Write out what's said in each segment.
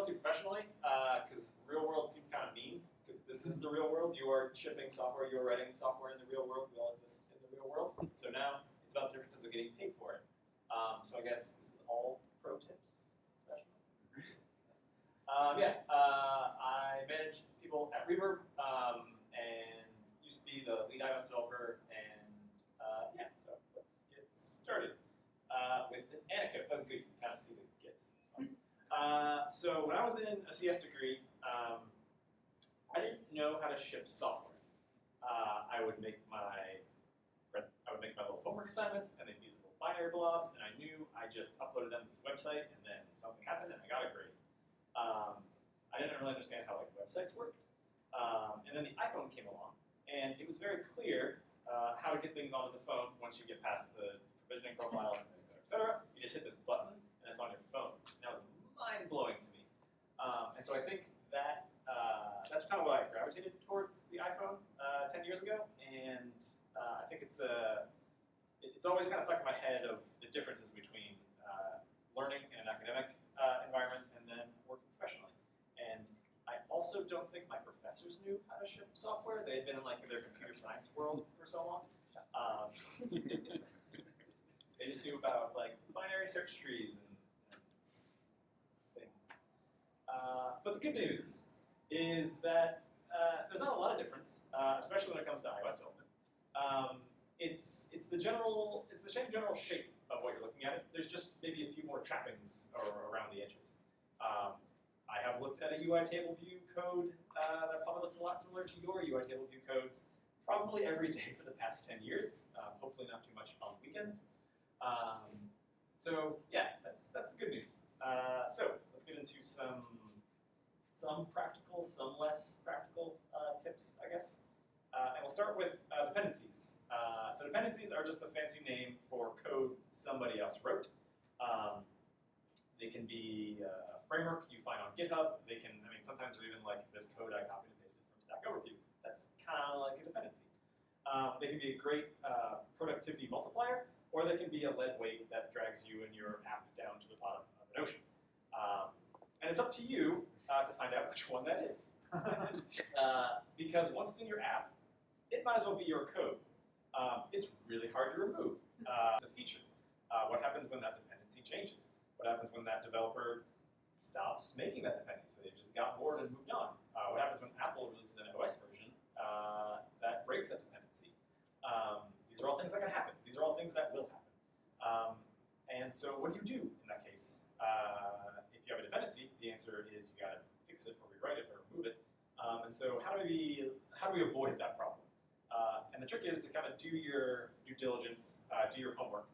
able to professionally, because real world seemed kind of mean, because this is the real world. You are shipping software, you are writing software in the real world. We all exist in the real world. So now it's about the differences of getting paid for it. So I guess this is all pro tips professionally. I manage people at Reverb and used to be the lead iOS developer. And so let's get started with an anecdote. Oh, good, you can kind of see the GIFs. So when I was in a CS degree, I didn't know how to ship software. I would make my little homework assignments, and they'd be these little binary blobs, and I knew I just uploaded them to this website, and then something happened, and I got a grade. I didn't really understand how websites worked. And then the iPhone came along, and it was very clear how to get things onto the phone once you get past the provisioning profiles, and et cetera, et cetera. You just hit this button, and it's on your phone. Now it's mind-blowing to me. And so I think that's kind of what I gravitated towards the iPhone 10 years ago, and I think it's always kind of stuck in my head of the differences between learning in an academic environment and then working professionally. And I also don't think my professors knew how to ship software. They had been in their computer science world for so long. They just knew about binary search trees and things. But the good news is that there's not a lot of difference, especially when it comes to iOS development. It's the same general shape of what you're looking at. There's just maybe a few more trappings around the edges. I have looked at a UI table view code that probably looks a lot similar to your UI table view codes, probably every day for the past 10 years. Hopefully not too much on weekends. So yeah, that's the good news. So let's get into some practical, some less practical tips, I guess. And we'll start with dependencies. So dependencies are just a fancy name for code somebody else wrote. They can be a framework you find on GitHub. Sometimes they're even this code I copied and pasted from Stack Overview. That's kind of like a dependency. They can be a great productivity multiplier, or they can be a lead weight that drags you and your app down to the bottom of an ocean. And it's up to you to find out which one that is. Because once it's in your app, it might as well be your code. It's really hard to remove the feature. What happens when that dependency changes? What happens when that developer stops making that dependency? They just got bored and moved on. What happens when Apple releases an OS version that breaks that dependency? These are all things that can happen. These are all things that will happen. And so what do you do in that case? If you have a dependency, the answer is you got to fix it or rewrite it or remove it. And so how do we avoid that problem? And the trick is to kind of do your due diligence, do your homework.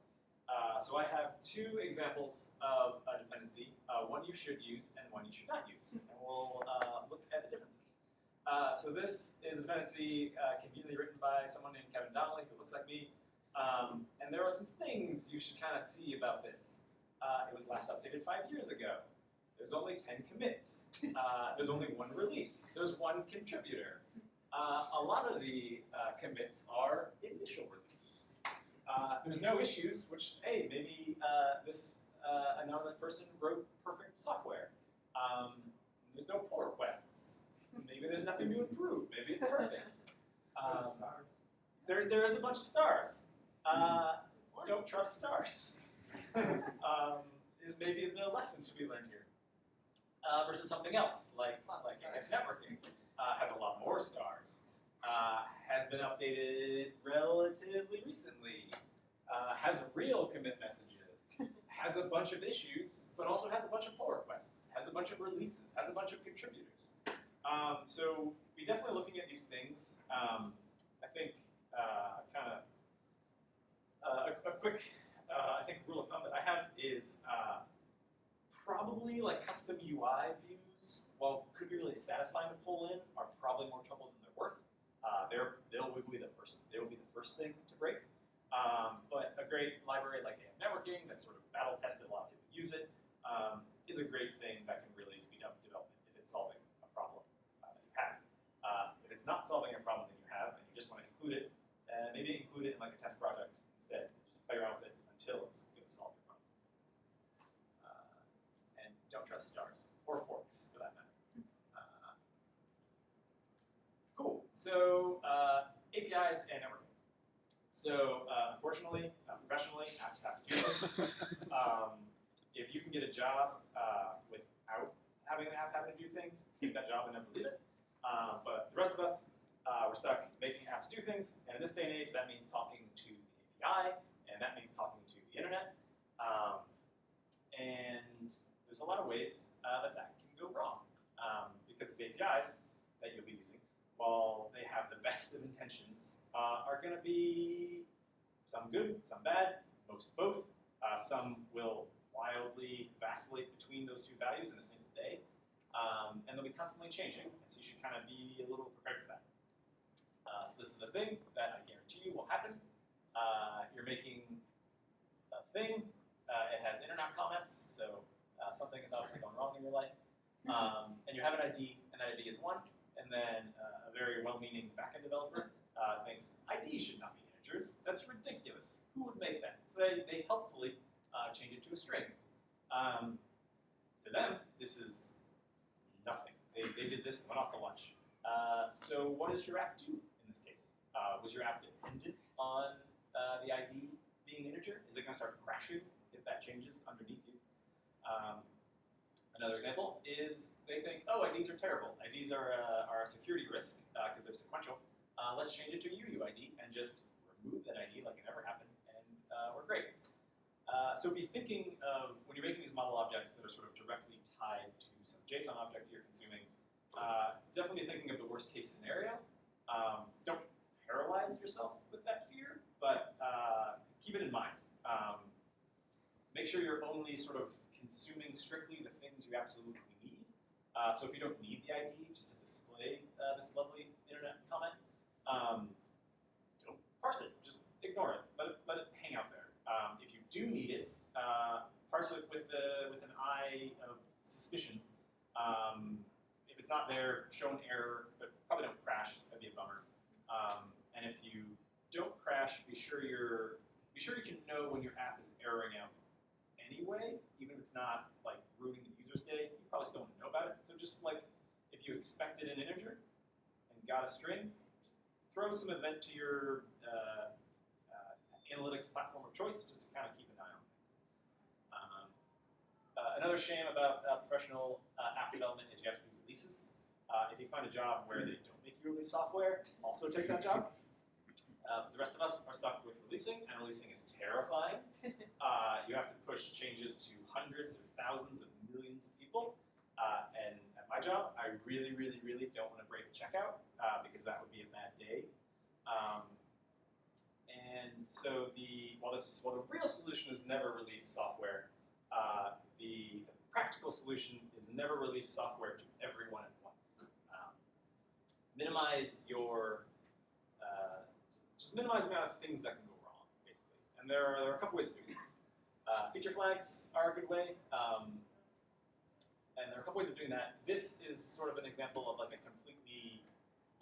So I have two examples of a dependency, one you should use and one you should not use. And we'll look at the differences. So this is a dependency conveniently written by someone named Kevin Donnelly, who looks like me. And there are some things you should kind of see about this. It was last updated 5 years ago. There's only 10 commits. There's only one release. There's one contributor. A lot of the commits are initial release. There's no issues, which, hey, maybe this anonymous person wrote perfect software. There's no pull requests. Maybe there's nothing to improve. Maybe it's perfect. There is a bunch of stars. Don't trust stars. Is maybe the lesson to be learned here. Versus something else, like networking, has a lot more stars, has been updated relatively recently, has real commit messages, has a bunch of issues, but also has a bunch of pull requests, has a bunch of releases, has a bunch of contributors. So be definitely looking at these things. I think a quick rule of thumb that I have is probably custom UI views, while could be really satisfying to pull in, are probably more trouble than they're worth. They will be the first thing to break. But a great library like AF Networking that's sort of battle tested, a lot of people use it, is a great thing that can really speed up development if it's solving a problem that you have. If it's not solving a problem that you have and you just want to include it, maybe include it in a test project instead. Just play around with it until it's going to solve your problem. And don't trust stars or forks. So APIs and networking. So unfortunately, professionally, apps have to do things. If you can get a job without having an app having to do things, keep that job and never leave it. But the rest of us, we're stuck making apps do things, and in this day and age, that means talking to the API, and that means talking to the internet. And there's a lot of ways that can go wrong, because the APIs that you'll be using, while they have the best of intentions, are going to be some good, some bad, most both. Some will wildly vacillate between those two values in a single day, and they'll be constantly changing, and so you should kind of be a little prepared for that. So this is a thing that I guarantee you will happen. You're making a thing, it has internet comments, so something is obviously going wrong in your life, and you have an ID, and that ID is 1, and then a very well-meaning backend developer thinks IDs should not be integers. That's ridiculous. Who would make that? So they helpfully change it to a string. To them, this is nothing. They did this and went off to lunch. So what does your app do in this case? Was your app dependent on the ID being an integer? Is it going to start crashing if that changes underneath you? Another example is they think, oh, IDs are terrible. IDs are a security risk because they're sequential. Let's change it to UUID and just remove that ID like it never happened, and we're great. So be thinking of, when you're making these model objects that are sort of directly tied to some JSON object you're consuming, definitely be thinking of the worst case scenario. Don't paralyze yourself with that fear, but keep it in mind. Make sure you're only sort of consuming strictly the things you absolutely need. So if you don't need the ID just to display this lovely internet comment, don't parse it. Just ignore it. Let it hang out there. If you do need it, parse it with an eye of suspicion. If it's not there, show an error, but probably don't crash. That'd be a bummer. And if you don't crash, be sure you can know when your app is erroring out anyway, even if it's not like ruining the user's day. You probably still want to know about it. So just like if you expected an integer and got a string, just throw some event to your analytics platform of choice, just to kind of keep an eye on things. Another shame about professional app development is you have to do releases. If you find a job where they don't make you release software, also take that job. But the rest of us are stuck with releasing, and releasing is terrifying. You have to push changes to hundreds or thousands of millions of people. And at my job, I really, really, really don't want to break a checkout because that would be a bad day. And so while the real solution is never release software, the practical solution is never release software to everyone at once. Minimize just minimize the amount of things that can go wrong, basically. And there are a couple ways of doing this. Feature flags are a good way, and there are a couple ways of doing that. This is sort of an example of like a completely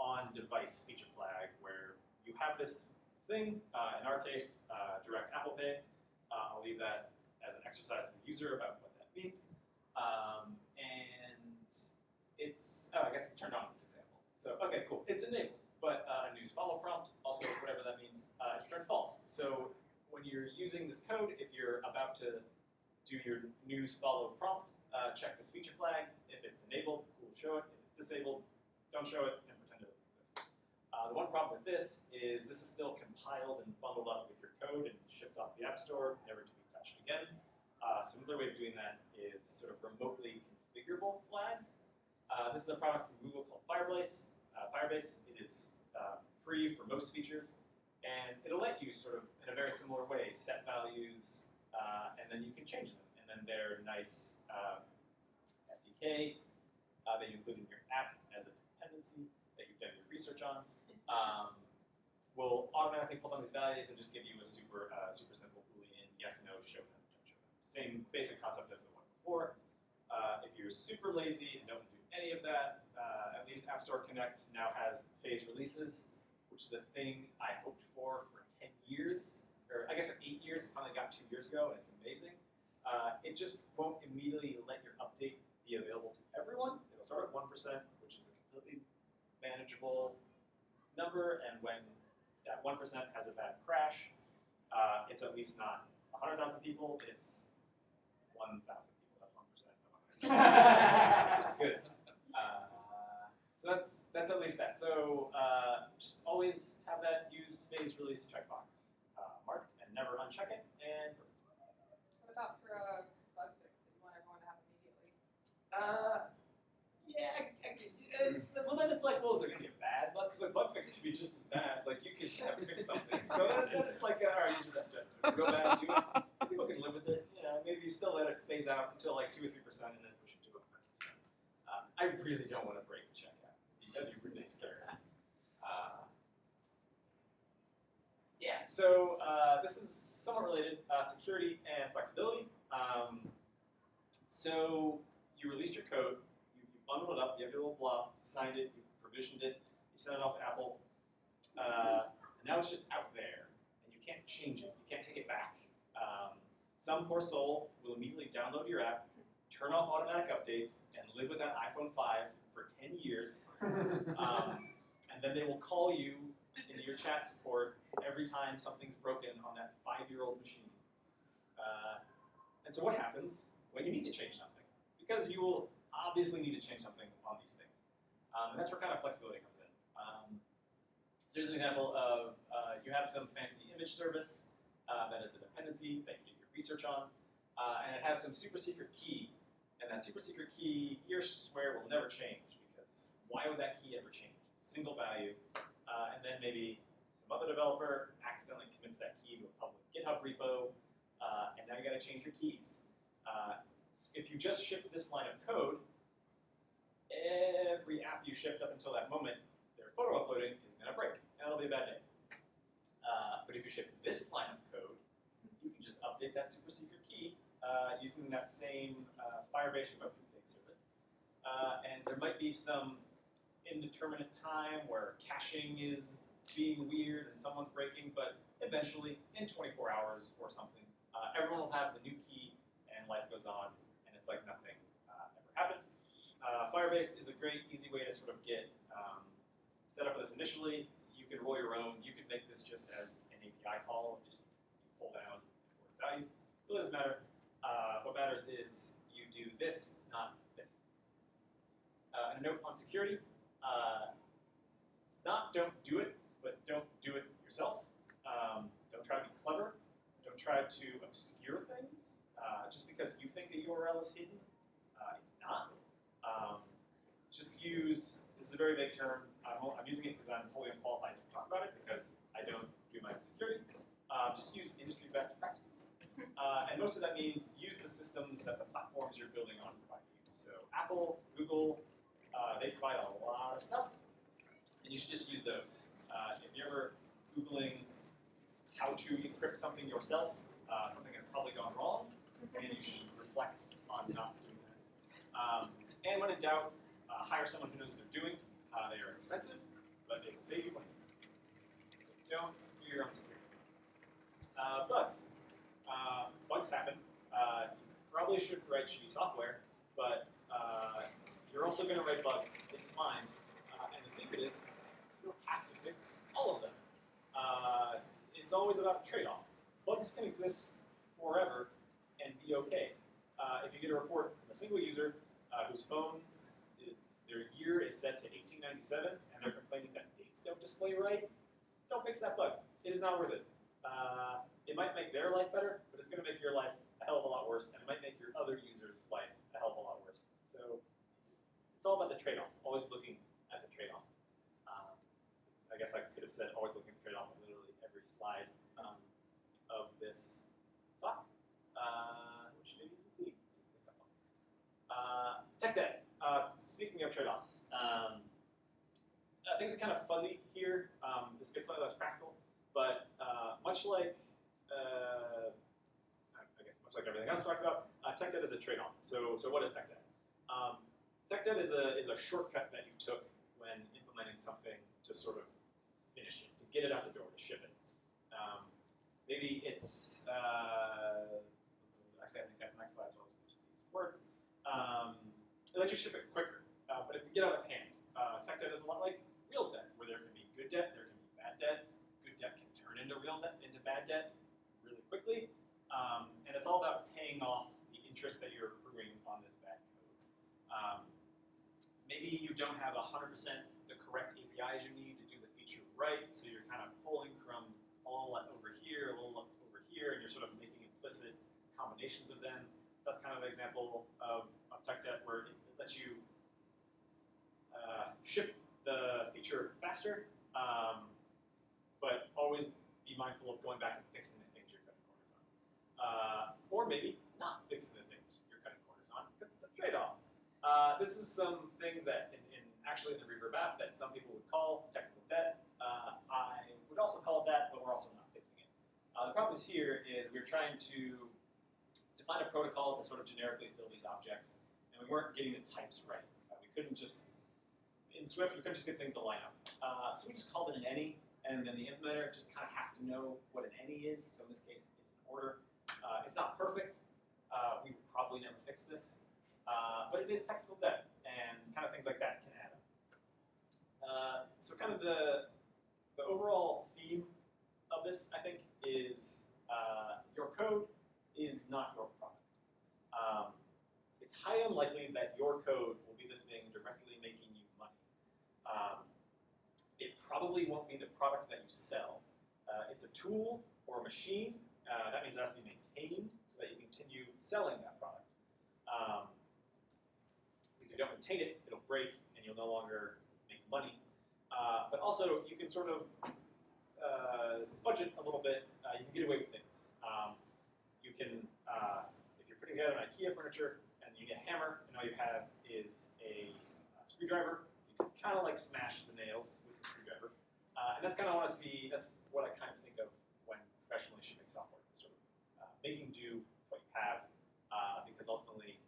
on-device feature flag where you have this thing, in our case, direct Apple Pay. I'll leave that as an exercise to the user about what that means. And it's, I guess it's turned on in this example. So, okay, cool, it's enabled. But a news follow prompt, also whatever that means, is returned false. So when you're using this code, if you're about to do your news follow prompt, check this feature flag. If it's enabled, we'll show it. If it's disabled, don't show it and pretend it doesn't exist. The one problem with this is still compiled and bundled up with your code and shipped off the App Store, never to be touched again. So another way of doing that is sort of remotely configurable flags. This is a product from Google called Firebase. It is free for most features, and it'll let you sort of, in a very similar way, set values, and then you can change them. And then their nice SDK that you include in your app as a dependency that you've done your research on will automatically pull down these values and just give you a super simple Boolean yes, no, show them, don't show them. Same basic concept as the one before. If you're super lazy and don't do any of that, at least App Store Connect now has phase releases, which is a thing I hoped for 10 years, or I guess 8 years. It finally got 2 years ago, and it's amazing. It just won't immediately let your update be available to everyone. It'll start at 1%, which is a completely manageable number, and when that 1% has a bad crash, it's at least not 100,000 people, it's 1,000 people. That's 1% of 100. Good. So that's at least that. So just always have that use phase release checkbox marked and never uncheck it. And what about for a bug fix that you want everyone to have immediately? Well then it's like, well, is it going to be a bad bug? Because a bug fix could be just as bad. Like you could have fixed something. So then it's like, all right, user best judgment. Go bad, people can live with it. Maybe still let it phase out until like 2 or 3% and then push it to 100%. I really don't want to break a checkout. That'd be really scary. So this is somewhat related, security and flexibility. So you released your code, you bundled it up, you have your little blob, signed it, you provisioned it, you sent it off to Apple, and now it's just out there, and you can't change it, you can't take it back. Some poor soul will immediately download your app, turn off automatic updates, and live with that iPhone 5 for 10 years. And then they will call you into your chat support every time something's broken on that 5-year-old machine. And so what happens when you need to change something? Because you will obviously need to change something on these things. And that's where kind of flexibility comes in. So here's an example of you have some fancy image service that is a dependency that you do your research on, and it has some super secret key. And that super secret key, you swear, will never change, because why would that key ever change? It's a single value, and then maybe some other developer accidentally commits that key to a public GitHub repo, and now you got to change your keys. If you just ship this line of code, every app you shipped up until that moment, their photo uploading is going to break, and it'll be a bad day. But if you ship this line of code, you can just update that super secret key using that same Firebase remote config service. And there might be some indeterminate time where caching is being weird and someone's breaking, but eventually, in 24 hours or something, everyone will have the new key and life goes on, and it's like nothing ever happened. Firebase is a great, easy way to sort of get set up with this initially. You can roll your own. You could make this just as an API call, just you pull down important values. It doesn't matter. What matters is you do this, not this. And a note on security. It's not don't do it, but don't do it yourself. Don't try to be clever. Don't try to obscure things. Just because you think a URL is hidden, it's not. Just use, this is a very vague term. I'm using it because I'm wholly unqualified to talk about it because I don't do my security. Just use industry best practices. And most of that means use the systems that the platforms you're building on provide you. So Apple, Google, they provide a lot of stuff, and you should just use those. If you're ever Googling how to encrypt something yourself, something has probably gone wrong, and you should reflect on not doing that. And when in doubt, hire someone who knows what they're doing. They are expensive, but they will save you money. So don't do your own security. Bugs. Bugs happen. You probably should write shitty software, but you're also going to write bugs. It's fine. And the secret is you don't have to fix all of them. It's always about a trade-off. Bugs can exist forever and be okay. If you get a report from a single user whose their year is set to 1897 and they're complaining that dates don't display right, don't fix that bug. It is not worth it. It might make their life better, but it's going to make your life a hell of a lot worse, and it might make your other users' life a hell of a lot worse. So it's all about the trade-off, always looking at the trade-off. I guess I could have said always looking at the trade-off on literally every slide of this talk, which maybe is the theme. Tech debt. Speaking of trade-offs, things are kind of fuzzy here. This gets slightly less practical, but much like much like everything else we talked about, tech debt is a trade-off. So what is tech debt? Tech debt is a shortcut that you took when implementing something to sort of finish it, to get it out the door, to ship it. Maybe it's actually I have an example next slide as well as these words. It lets you ship it quicker, but it can get out of hand. Tech debt is a lot like real debt, where there can be good debt maybe you don't have 100% the correct APIs you need to do the feature right, so you're kind of pulling from a little over here, a little over here, and you're sort of making implicit combinations of them. That's kind of an example of tech debt where it lets you ship the feature faster, but always be mindful of going back and fixing the things you're cutting corners on. Or maybe not fixing the things you're cutting corners on, because it's a trade-off. This is some things that, actually in the Reverb app, that some people would call technical debt. I would also call it that, but we're also not fixing it. The problem is here is we're trying to define a protocol to sort of generically fill these objects, and we weren't getting the types right. We couldn't just, in Swift, we couldn't just get things to line up. So we just called it an any, and then the implementer just kind of has to know what an any is. So in this case, it's an order. It's not perfect. We would probably never fix this. But it is technical debt, and kind of things like that can add up. So kind of the overall theme of this, I think, is your code is not your product. It's highly unlikely that your code will be the thing directly making you money. It probably won't be the product that you sell. It's a tool or a machine. That means it has to be maintained so that you continue selling that product. If you don't maintain it, it'll break and you'll no longer make money. But also, you can sort of budget a little bit. You can get away with things. You can, if you're putting together an IKEA furniture and you get a hammer and all you have is a screwdriver, you can kind of like smash the nails with the screwdriver. And that's kind of what I see. That's what I kind of think of when professionally shipping software, sort of making do what you have, because ultimately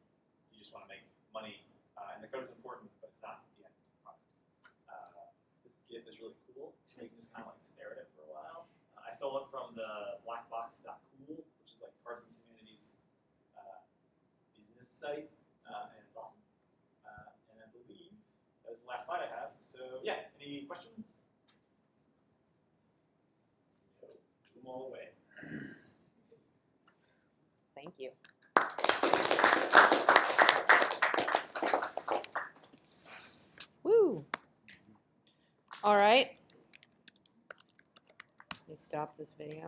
you just want to make money. And the code is important, but it's not the end product. This GIF is really cool, so you can just kind of like stare at it for a while. I stole it from the blackbox.cool, which is like Cards and Humanities business site, and it's awesome. And I believe that is the last slide I have. So yeah, any questions? No, do them all away. Thank you. Woo! All right. Let me stop this video.